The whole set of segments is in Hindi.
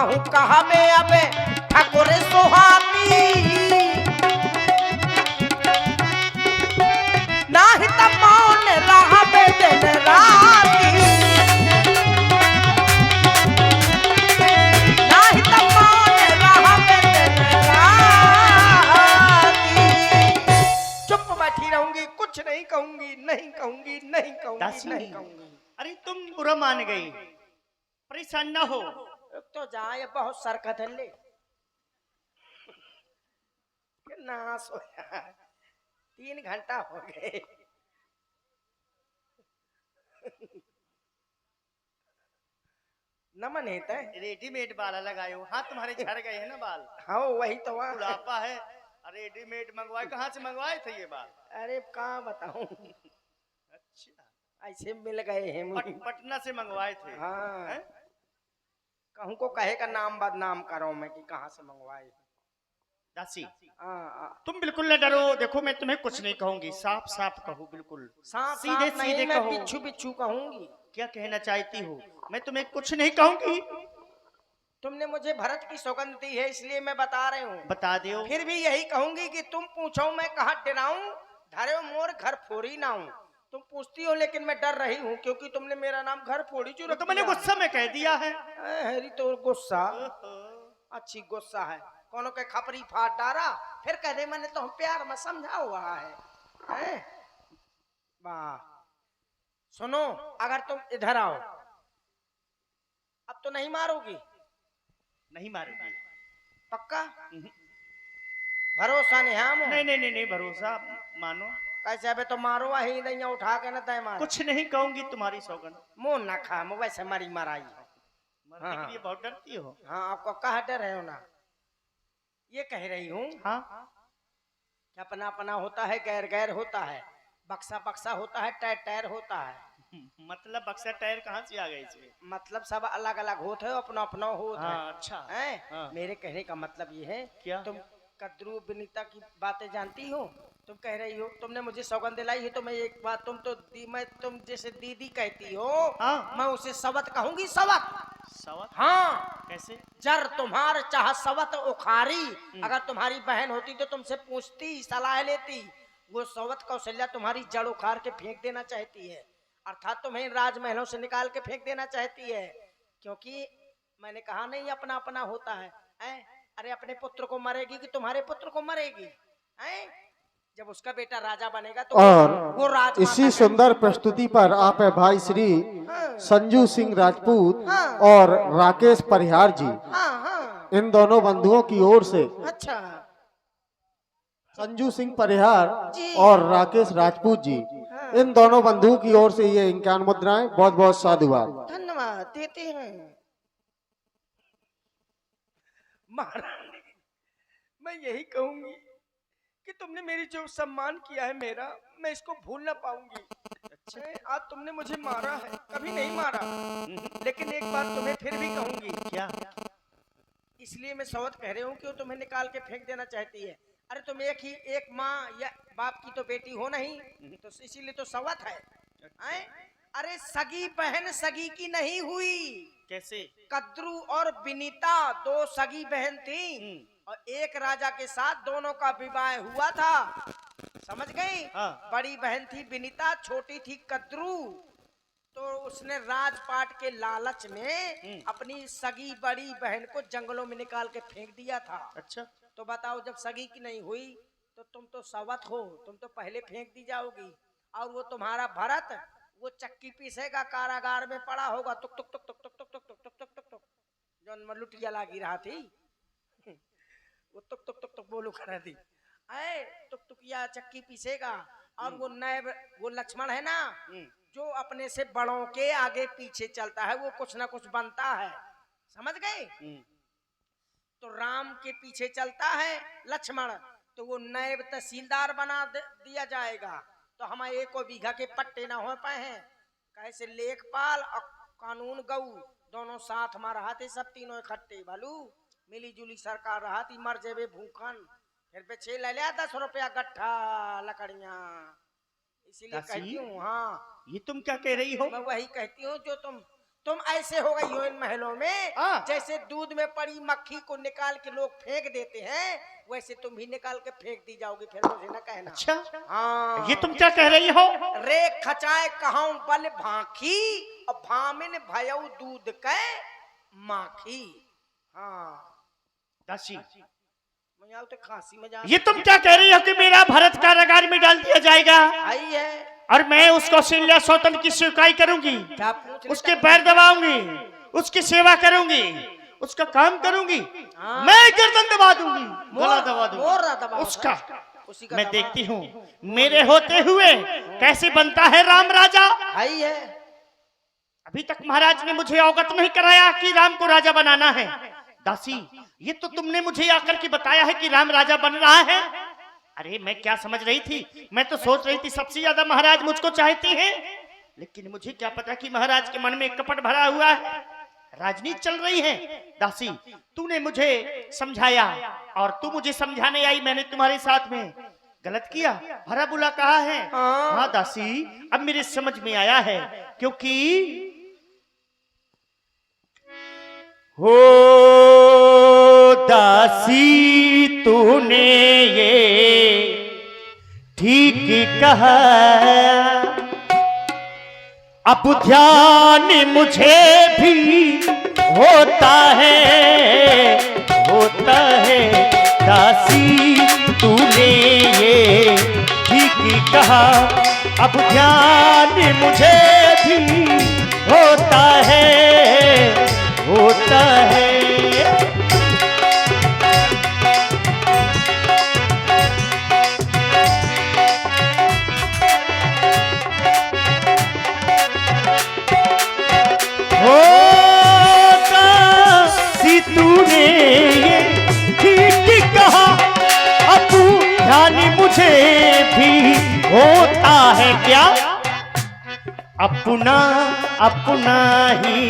कहूँ कहा मैं अब ठाकुर सुहानी नाही त मौन रहा दिन राती नाही त मौन रहा दिन राती चुप बैठी रहूंगी कुछ नहीं कहूंगी नहीं कहूंगी नहीं कहूंगी दासी, नहीं कहूंगी। अरे तुम बुरा मान गई, परेशान ना हो। तो जाए बहुत सरकत है ले ना सोया 3 घंटा हो गए नमन है रेडीमेड बाल लगाए हो, हाँ तुम्हारे झड़ गए हैं ना बाल। हाँ वही तो वहाँ बुढ़ापा है, रेडीमेड मंगवाए, कहाँ से मंगवाए थे ये बाल? अरे कहाँ बताऊं अच्छा, ऐसे मिल गए हैं मुझे। पटना से मंगवाए थे। हाँ हैं? कहूँ को कहे का नाम बदनाम करो मैं कि कहाँ से मंगवाए। दासी, हाँ तुम बिल्कुल न डरो, देखो मैं तुम्हें कुछ नहीं कहूंगी, साफ साफ कहूँ, बिल्कुल साफ सीधे साफ सीधे नहीं मैं कहो। बिच्छू बिच्छू कहूंगी। क्या कहना चाहती हो? मैं तुम्हें कुछ नहीं कहूंगी। तुमने मुझे भरत की सौगंध दी है इसलिए मैं बता रही हूँ। बता दो। फिर भी यही कहूंगी कि तुम पूछो मैं कहा डराऊं धरे मोर घर फोड़ी ना हूँ। तुम पूछती हो लेकिन मैं डर रही हूँ क्योंकि तुमने मेरा नाम घर फोड़ी जो तो मैंने गुस्सा में कह दिया है। हरी तो गुस्सा अच्छी गुस्सा है कोनो के खपरी फाट डारा फिर कह दे मैंने तो प्यार में समझा हुआ है? वाह सुनो अगर तुम इधर आओ अब तो नहीं मारोगी? नहीं मारूंगी। पक्का भरोसा नहीं हम नहीं नहीं नहीं नहीं, भरोसा मानो। कैसे अबे तो मारो ही नहीं उठा के ना तय मार कुछ नहीं कहूंगी, तुम्हारी सौगंध। मुंह ना खा मुँह वैसे मरी मराई है। मरने के लिए बहुत डरती हो। हाँ आपको कहा डर है ना ये कह रही हूँ हाँ कि अपना अपना होता है गैर गैर होता है बक्सा बक्सा होता है टायर टायर होता है। मतलब बक्सा टायर कहाँ से आ गए इसमें? मतलब सब अलग अलग होते है अपना अपना होता हाँ, है। अच्छा हैं? हाँ। मेरे कहने का मतलब ये है क्या? तुम कद्रू विनीता की बातें जानती हो। तुम कह रही हो तुमने मुझे सौगंध दिलाई है तो मैं एक बात मैं तुम जैसे दीदी कहती हो हाँ। मैं उसे सवत कहूंगी सवत। सवत? हाँ कैसे? जर तुम्हार चाह सवत उखारी अगर तुम्हारी बहन होती तो तुमसे पूछती सलाह लेती। वो सवत कौशल्या तुम्हारी जड़ उखाड़ के फेंक देना चाहती है अर्थात तुम्हें राजमहलों से निकाल के फेंक देना चाहती है क्योंकि मैंने कहा नहीं अपना अपना होता है। अरे अपने पुत्र को मरेगी कि तुम्हारे पुत्र को मरेगी? जब उसका बेटा राजा बनेगा तो और वो राज इसी सुंदर प्रस्तुति पर आप है भाई श्री संजू सिंह राजपूत और राकेश परिहार जी, इन दोनों बंधुओं की ओर से अच्छा संजू सिंह परिहार और राकेश राजपूत जी, इन दोनों बंधुओं की ओर से ये 51 मुद्राएं बहुत बहुत साधुवाद धन्यवाद देते हैं। महारानी मैं यही कहूंगी कि तुमने मेरी जो सम्मान किया है मेरा मैं इसको भूल ना पाऊंगी। अच्छा आज तुमने मुझे मारा है कभी नहीं मारा लेकिन एक बात तुम्हें फिर भी कहूंगी। क्या? इसलिए मैं सौत कह रही हूँ कि वो तुम्हें निकाल के फेंक देना चाहती है। अरे तुम एक माँ या बाप की तो बेटी हो नहीं तो इसीलिए तो सवत है। अरे सगी बहन सगी की नहीं हुई। कैसे? कद्रू और विनीता 2 सगी बहन थी और एक राजा के साथ दोनों का विवाह हुआ था समझ गई? हाँ। बड़ी बहन थी विनीता छोटी थी कद्रू तो उसने राजपाट के लालच में अपनी सगी बड़ी बहन को जंगलों में निकाल के फेंक दिया था। अच्छा तो बताओ जब सगी की नहीं हुई तो तुम तो सवत हो तुम तो पहले फेंक दी जाओगी और वो तुम्हारा भरत वो चक्की पीसेगा कारागार में पड़ा होगा टुक टुक टुक टुक टुक टुक टुक टुक टुक टुक टुक जो लुटिया लागी रहा थी वो टुक टुक टुक टुक बोलू कर दी टुक टुकिया चक्की पीसेगा और वो नए वो लक्ष्मण है ना जो अपने से बड़ों के आगे पीछे चलता है वो कुछ ना कुछ बनता है समझ गए? तो राम के पीछे चलता है लक्ष्मण तो वो नायब तहसीलदार बना दिया जाएगा तो हमें 1 बीघा के पट्टे ना हो पाए हैं कैसे लेखपाल और कानून गऊ दोनों साथ में रहते सब तीनों इकट्ठे भलू मिली जुली सरकार रहती मर जेबे भूखन फिर बेचे ले लिया 10 रुपया गट्ठा लकड़ियां इसीलिए कहती हूँ। हाँ ये तुम क्या कह रही हो? मैं वही कहती हूँ जो तुम तुम ऐसे हो गई हो इन महलों में हाँ। जैसे दूध में पड़ी मक्खी को निकाल के लोग फेंक देते हैं, वैसे तुम भी निकाल के फेंक दी जाओगी, फिर मुझे ना कहना। अच्छा, हाँ। ये तुम क्या कह रही हो? रे खचाए कहूं बल भाखी और भामिन भयऊ दूध के माखी। हाँ दासी, मैं तो खांसी में जा। ये तुम क्या कह रही हो कि मेरा भरत कारागार में डाल दिया जाएगा आई है और मैं उसको कौशल्या सौतन की स्वीकारी करूंगी, क्या पूछ उसके पैर दबाऊंगी, उसकी सेवा करूंगी, उसका काम करूंगी, मैं गर्दन दबा दूंगी, गला दबा दूंगी उसका। उसी का मैं देखती हूँ मेरे होते हुए कैसे बनता है राम राजा। आई है। अभी तक महाराज ने मुझे अवगत नहीं कराया कि राम को राजा बनाना है। दासी, ये तो तुमने मुझे आकर के बताया है कि राम राजा बन रहा है। अरे मैं क्या समझ रही थी, मैं तो सोच रही थी सबसे ज्यादा महाराज मुझको चाहती हैं, लेकिन मुझे क्या पता कि महाराज के मन में कपट भरा हुआ है, राजनीति चल रही है। दासी, तूने मुझे समझाया और तू मुझे समझाने आई, मैंने तुम्हारे साथ में गलत किया, भरा बुला कहा है। हाँ दासी, अब मेरे समझ में आया है, क्योंकि हो दासी तूने ये ठीक कहा, अब ध्यान मुझे भी होता है दासी तूने ये ठीक कहा, अब ध्यान मुझे भी होता है। तूने ये ठीक कहा, अब ध्यान मुझे भी होता है क्या, अपना अपना ही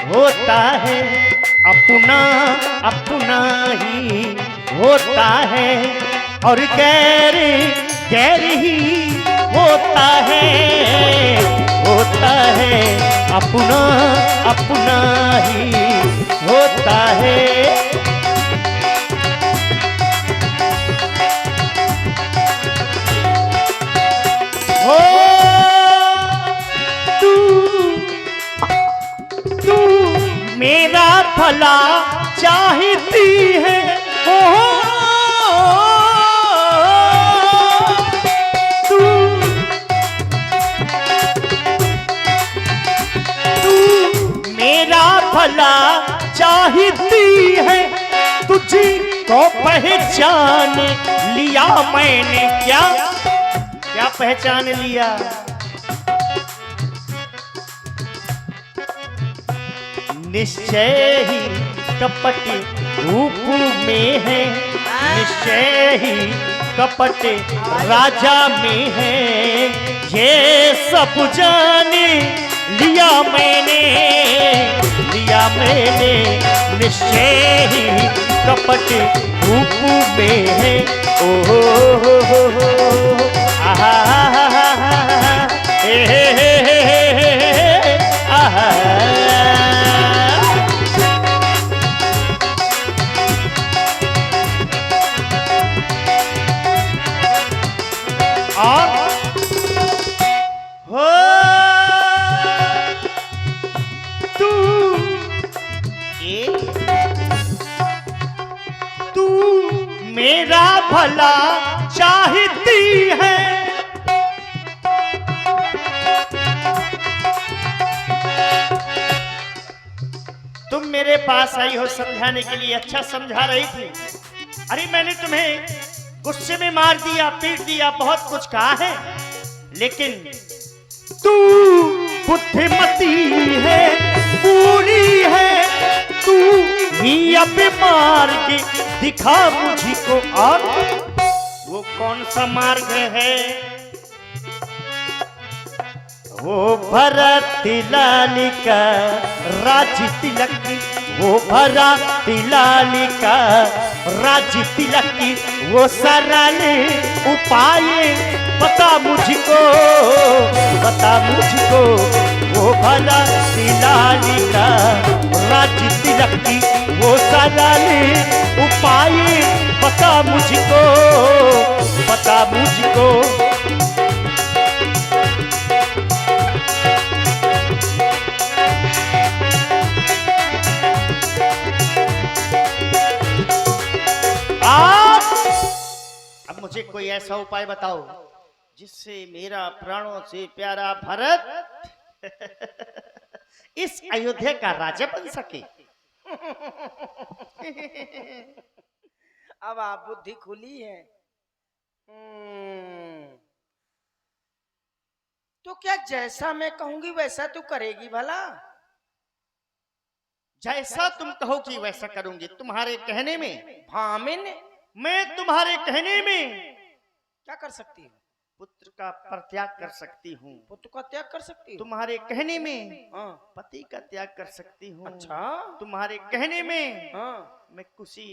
होता है, अपना ही होता है, और गैर ही होता है, अपना ही होता है। हो तू मेरा भला चाहती है, तू मेरा भला चाहती है, तुझी को पहचान लिया मैंने, क्या पहचान लिया, निश्चय ही कपट रूप में है, निश्चय ही कपट राजा में है, ये सब जाने लिया मैंने, निश्चय ही कपट रूप में है। मेरा भला चाहती है, तुम मेरे पास आई हो समझाने के लिए, अच्छा समझा रही थी। अरे मैंने तुम्हें गुस्से में मार दिया, पीट दिया, बहुत कुछ कहा है, लेकिन तू बुद्धिमती है, पूरी है, तू ही अब मार्ग दिखा मुझको, और वो कौन सा मार्ग है, वो भरत लाल का राज तिलक, वो भरत लाल का राज तिलक, वो सरल उपाय बता मुझको, वो भला लाली का राज तिलक की वो सालाली उपाय बता मुझको, बता मुझको। अब मुझे कोई ऐसा उपाय बताओ जिससे मेरा प्राणों से प्यारा भरत इस अयोध्या का राजा बन सके। अब आप बुद्धि खुली है। तो क्या जैसा मैं कहूंगी वैसा तू करेगी भला? जैसा तुम कहोगी वैसा करूंगी। तुम्हारे कहने में भामिन, मैं तुम्हारे कहने में क्या कर सकती हूँ? पुत्र का परित्याग कर सकती हूँ। पुत्र का त्याग कर सकती हूँ? तुम्हारे कहने में हाँ। पति का त्याग कर सकती हूँ। अच्छा। तुम्हारे कहने में हाँ। मैं किसी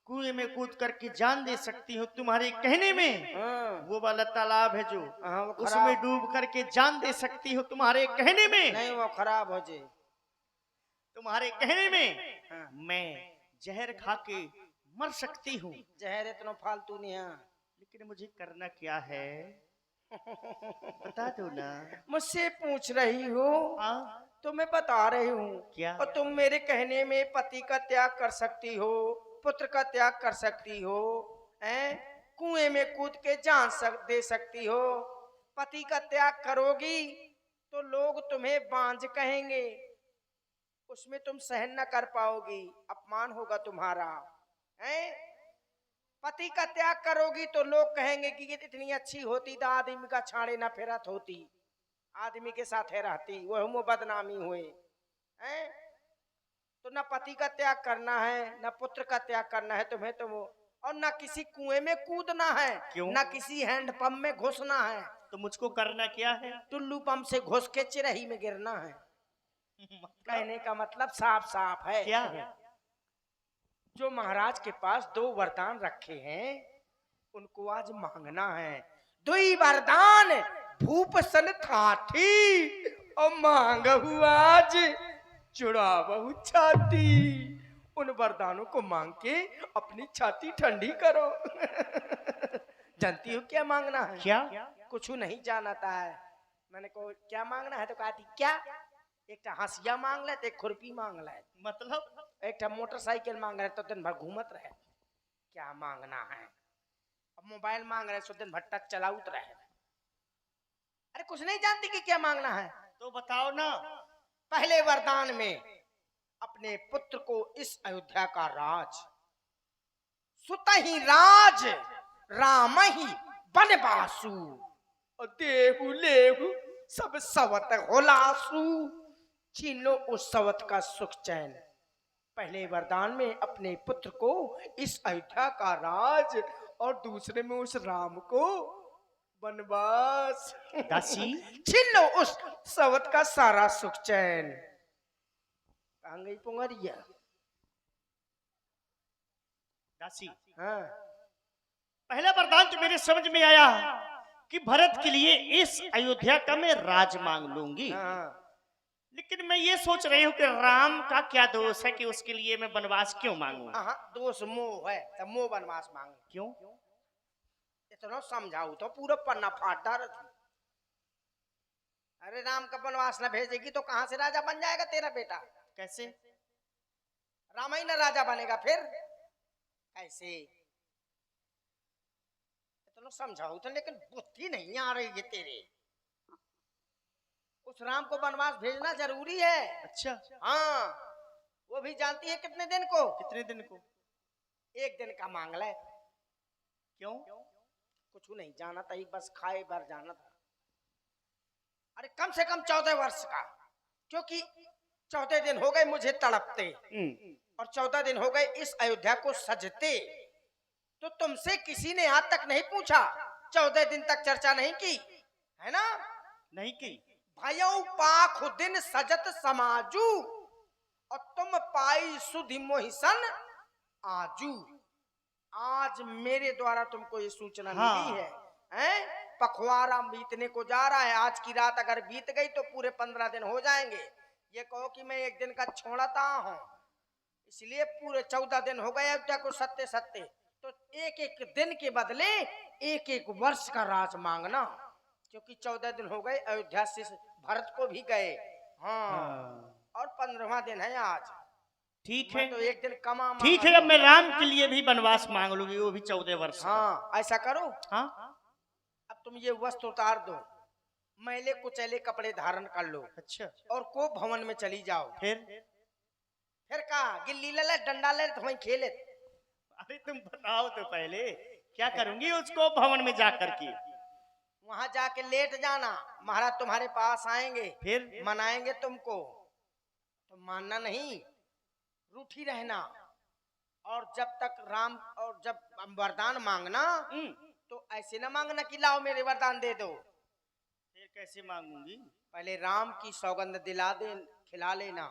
कुएं में कूद करके जान दे सकती हूँ। तुम्हारे कहने में हाँ। वो वाला तालाब है जो हाँ, वो उसमें डूब करके जान दे सकती हूँ। तुम्हारे कहने में नहीं, वो खराब हो जाए। तुम्हारे कहने में हाँ। मैं जहर खा के मर सकती हूँ। जहर इतना फालतू नहीं है। लेकिन मुझे करना क्या है बता दो ना। मुझसे पूछ रही हो तो मैं बता रही हूँ। क्या? और तुम मेरे कहने में पति का त्याग कर सकती हो, पुत्र का त्याग कर सकती हो, हैं? कुएं में कूद के जान दे सकती हो। पति का त्याग करोगी तो लोग तुम्हें बांझ कहेंगे, उसमें तुम सहन न कर पाओगी, अपमान होगा तुम्हारा, हैं? पति का त्याग करोगी तो लोग कहेंगे कि ये इतनी अच्छी होती तो आदमी का छाड़े न फिरत होती, आदमी के साथ रहती, वो बदनामी हुए, हैं? तो न पति का त्याग करना है, न पुत्र का त्याग करना है तुम्हें, तो वो और न किसी कुएं में कूदना है। क्यों? न किसी हैंडपंप में घुसना है। तो मुझको करना क्या है? टुल्लू पंप से घुस के चिरही में गिरना है। कहने का मतलब साफ साफ है। क्या है? जो महाराज के पास 2 वरदान रखे हैं उनको आज मांगना है। 2 वरदान भूप सन ठाठी और मांगहु आज चुड़ा बहु छाती। उन वरदानों को मांग के अपनी छाती ठंडी करो। जानती हो क्या मांगना है? क्या? कुछ नहीं जानता है। मैंने को क्या मांगना है तो कहती क्या? एक हंसिया मांग ले, एक खुरपी मांग ले, मतलब एक मोटरसाइकिल मांग रहे तो दिन भर घूमत रहे। क्या मांगना है? अब मोबाइल मांग रहे तो दिन भर टच चलाउत रहे। अरे कुछ नहीं जानती कि क्या मांगना है? तो बताओ ना। पहले वरदान में अपने पुत्र को इस अयोध्या का राज, सुत ही राज राम ही बनवासु, देहु लेहु सब सवत होलासु। छीन लो उस सवत का सुख चैन। पहले वरदान में अपने पुत्र को इस अयोध्या का राज और दूसरे में उस राम को वनवास। दासी छीन लो उस सवत का सारा सुख चैन। कहाँ गई पुंगरिया? दासी हाँ। पहला वरदान तो मेरे समझ में आया कि भरत के लिए इस अयोध्या का मैं राज मांग लूंगी। हाँ। लेकिन मैं ये सोच रही हूँ कि राम का क्या दोष है कि उसके लिए मैं वनवास क्यों मांगू? हाँ, दोष मोह है तो मोह वनवास मांग। क्यों? इतना समझाऊ तो पूरा पन्ना फाट डाल। अरे राम का वनवास न भेजेगी तो कहां से राजा बन जाएगा तेरा बेटा? कैसे? राम ही न राजा बनेगा फिर कैसे? इतना समझाऊ तो लेकिन बुद्धि नहीं आ रही है तेरे। उस राम को वनवास भेजना जरूरी है। अच्छा। हाँ, वो भी जानती है कितने दिन को? कितने दिन को? 1 दिन का मांग ले। क्यों? कुछ नहीं जाना था, बस खाए भर जाना था। अरे कम से कम 14 वर्ष का, क्योंकि 14 दिन हो गए मुझे तड़पते और 14 दिन हो गए इस अयोध्या को सजते। तो तुमसे किसी ने आज तक नहीं पूछा, 14 दिन तक चर्चा नहीं की है ना? नहीं की। भयो पाख दिन सजत समाजू और तुम पाई सुधि मोहिसन आजू। आज मेरे द्वारा तुमको ये सूचना मिली है, हैं? पखवाड़ा बीतने को जा रहा है। आज की रात अगर बीत गई तो पूरे 15 दिन हो जाएंगे। ये कहो कि मैं एक दिन का छोड़ता हूँ, इसलिए पूरे 14 दिन हो गए अयोध्या को सत्य सत्य। तो एक एक दिन के बदले एक एक वर्ष का राज मांगना, क्योंकि 14 दिन हो गए अयोध्या से भरत को भी गए। हाँ, और 15वां दिन है आज। ठीक मैं है, तो एक दिन कमा ठीक है। अब मैं राम के लिए भी वनवास मांग लूंगी, वो भी 14 वर्ष का। हाँ, ऐसा करो। हाँ, अब तुम ये वस्त्र उतार दो, मैले कुचैले कपड़े धारण कर लो, अच्छा। और को भवन में चली जाओ। फिर का गिल्ली ले ले, डंडा ले ले, तो वहीं खेले। अरे तुम बताओ तो पहले, क्या करूंगी उसको भवन में जाकर के? वहां जाके लेट जाना, महाराज तुम्हारे पास आएंगे, फिर मनाएंगे तुमको, तो मानना नहीं, रूठी रहना। और जब तक राम, और जब वरदान मांगना तो ऐसे ना मांगना कि लाओ मेरे वरदान दे दो। फिर कैसे मांगूंगी? पहले राम की सौगंध दिला दे, खिला लेना,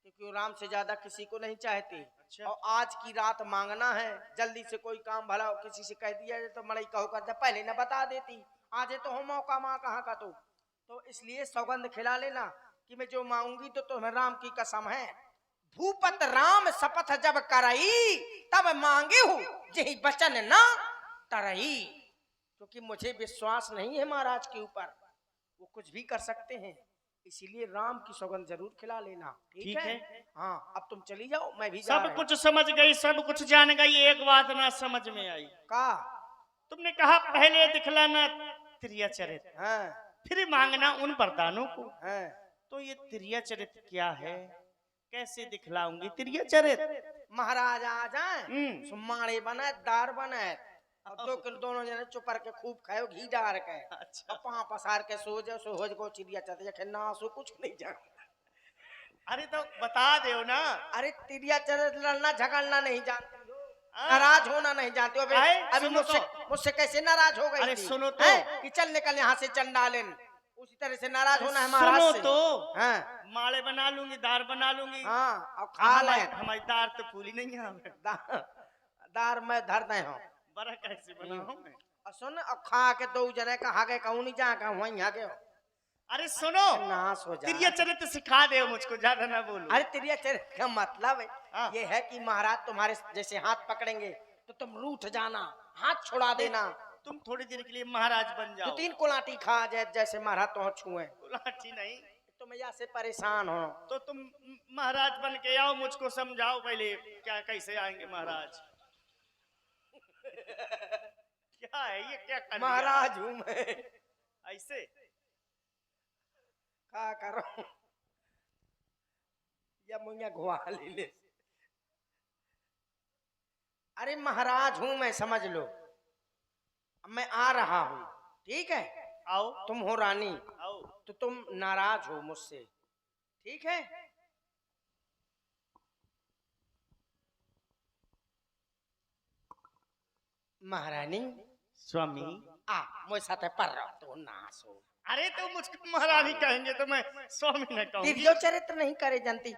क्योंकि वो राम से ज्यादा किसी को नहीं चाहते। अच्छा। और आज की रात मांगना है, जल्दी से कोई काम भला किसी से कह दिया जाए तो मड़ई कहो कर पहले ना बता देती, आज तो हो मौका माँ कहाँ का। तो इसलिए सौगंध खिला लेना कि मैं जो मांगूंगी तो तुम्हें राम की कसम है। भूपत राम शपथ जब करई, तब मांगे हो यही वचन ना तरई। क्योंकि मुझे विश्वास नहीं है महाराज के ऊपर, वो कुछ भी कर सकते हैं, इसीलिए राम की सौगंध जरूर खिला लेना। ठीक है? हाँ, अब तुम चली जाओ, मैं भी जा सब कुछ समझ गई, सब कुछ जान गई, एक बात ना समझ में आई। का तुमने कहा पहले दिखलाना त्रिया चरित्र, हाँ, फिर मांगना उन वरदानों को। हाँ। तो ये त्रिया चरित्र क्या है, कैसे दिखलाऊंगी त्रिया चरित्र? महाराज आ जाए, सुमाड़े बने, दार बने, और 2 किलो दोनों जने चुपर के खूब खाओ घी डाल के। अच्छा। और पाँव पसार के सो जाओ, सोहज को चिड़िया चढ़ ना सो कुछ नहीं जान। अरे तो बता दो ना। अरे तिरिया चढ़ लड़ना झगड़ना नहीं जानती हो, हाँ। नाराज होना नहीं जानती हो। आए, अभी सुनो मुझसे तो। मुझसे कैसे नाराज हो गई अरे थी? सुनो तो। हैं? कि चल निकल यहाँ से चंडालन, उसी तरह से नाराज होना है महाराज सुनो से। तो। हाँ, माड़े बना लूंगी, दार बना लूंगी। हाँ, और खा ले। हमारी दार तो पूरी नहीं है। दार में धर दे हो, बड़ा कैसे बनाऊं मैं? और सुन, और खा के 2 जने का हागे कहूँ नहीं जा का वहीं हागे हो। अरे सुनो, नाश हो जा। त्रिया चरित्र सिखा दे मुझको, ज्यादा ना बोलो। अरे तिरिया चरित्र का मतलब हाँ। ये है कि महाराज तुम्हारे जैसे हाथ पकड़ेंगे तो तुम रूठ जाना, हाथ छुड़ा देना। तुम थोड़ी देर के लिए महाराज बन जाओ। 2-3 कोलाटी खा जाए, जैसे महाराज तो छुए, लाठी नहीं, तुम यहाँ से परेशान हो। तो तुम महाराज बन के आओ, मुझको समझाओ पहले क्या कैसे आएंगे महाराज। क्या है ये, क्या कर दिया? महाराज हूँ मैं, ऐसे क्या करो, या मुझे घुआ ले। अरे महाराज हूँ मैं, समझ लो, अब मैं आ रहा हूँ, ठीक है? आओ, तुम हो रानी, आओ। तो तुम नाराज हो मुझसे, ठीक है? महारानी स्वामी, आ मुझे साथ पर रहो, तो नाश हो। अरे तो मुझको महारानी कहेंगे तो मैं स्वामी न कहूंगी। तिरियो चरित्र नहीं करे जानती,